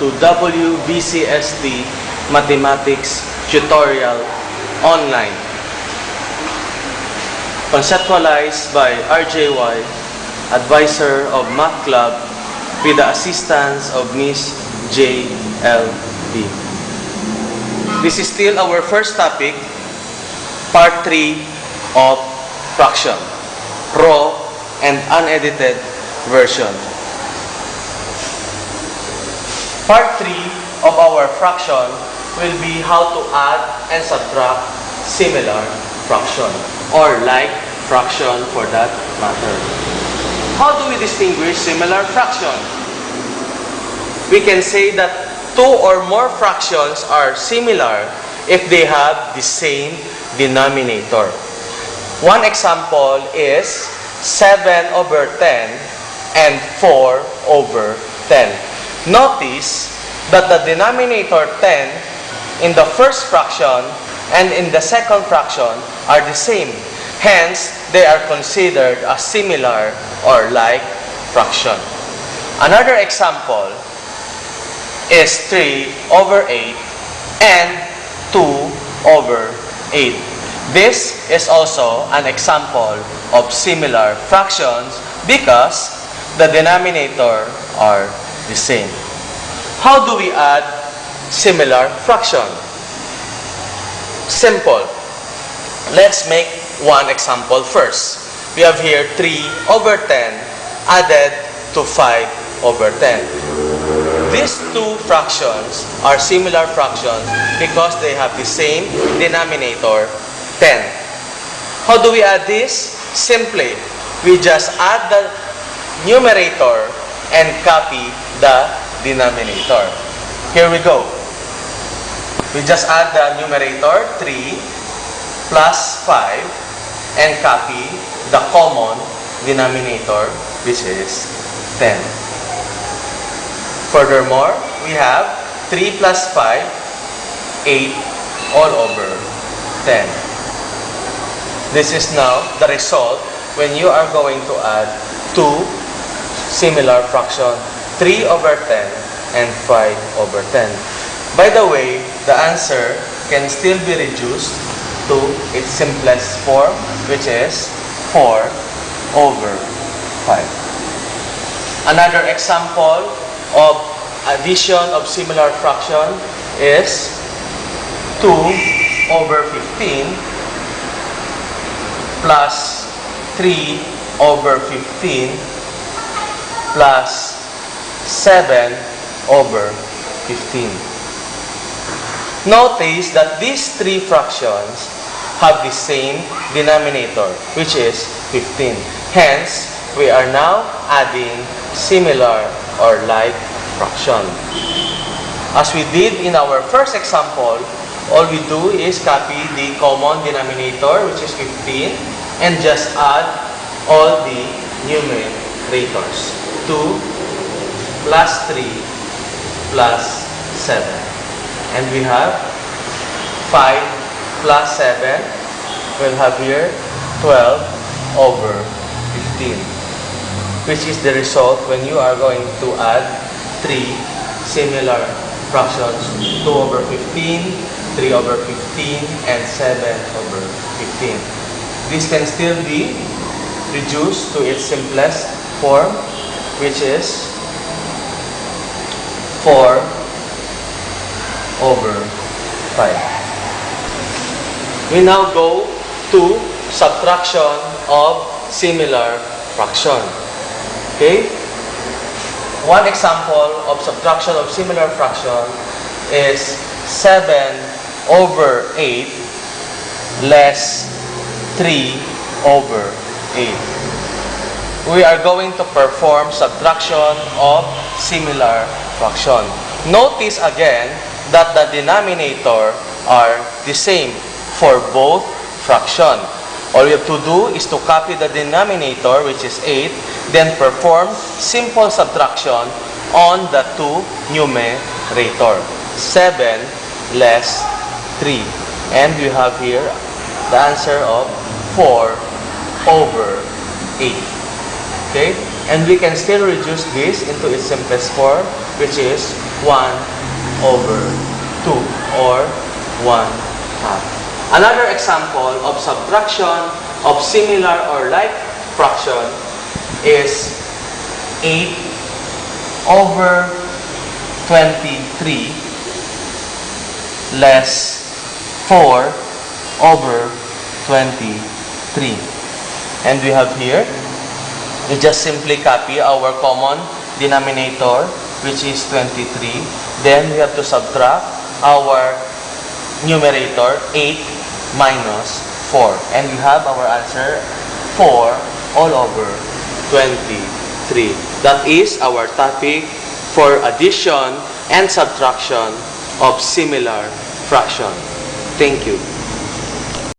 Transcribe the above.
to WVCST Mathematics Tutorial Online, conceptualized by RJY, advisor of Math Club, with the assistance of Miss JLB. This is still our first topic, part 3 of fraction, raw and unedited version. Part 3 of our fraction will be how to add and subtract similar fraction or like fraction for that matter. How do we distinguish similar fraction? We can say that two or more fractions are similar if they have the same denominator. One example is 7/10 and 4/10. Notice that the denominator 10 in the first fraction and in the second fraction are the same. Hence, they are considered a similar or like fraction. Another example is 3/8 and 2/8. This is also an example of similar fractions because the denominator are the same. How do we add similar fraction? Simple. Let's make one example first. We have here 3/10 added to 5/10. These two fractions are similar fractions because they have the same denominator, 10. How do we add this? Simply, we just add the numerator and copy the denominator. Here we go. We just add the numerator, 3 plus 5, and copy the common denominator, which is 10. Furthermore, we have 3 plus 5, 8 all over 10. This is now the result when you are going to add two similar fractions, 3/10 and 5/10. By the way, the answer can still be reduced to its simplest form, which is 4/5. Another example of addition of similar fraction is 2/15 plus 3/15 plus 7/15. Notice that these three fractions have the same denominator, which is 15. Hence, we are now adding similar or like fraction. As we did in our first example, all we do is copy the common denominator, which is 15, and just add all the numerators. 2 plus 3 plus 7. And we have 5 plus 7. We'll have here 12/15. Which is the result when you are going to add three similar fractions. 2/15, 3/15, and 7/15. This can still be reduced to its simplest form, which is 4/5. We now go to subtraction of similar fraction. Okay? One example of subtraction of similar fraction is 7/8 less 3/8. We are going to perform subtraction of similar fraction. Notice again that the denominator are the same for both fraction. All we have to do is to copy the denominator, which is 8, then perform simple subtraction on the two numerator. 7 less 3. And we have here the answer of 4/8. Okay? And we can still reduce this into its simplest form, which is over 2 or 1/2. Another example of subtraction of similar or like fraction is 8 over 23 less 4 over 23. And we have here, we just simply copy our common denominator, which is 23. Then we have to subtract our numerator, 8 minus 4. And we have our answer, 4 all over 23. That is our topic for addition and subtraction of similar fraction. Thank you.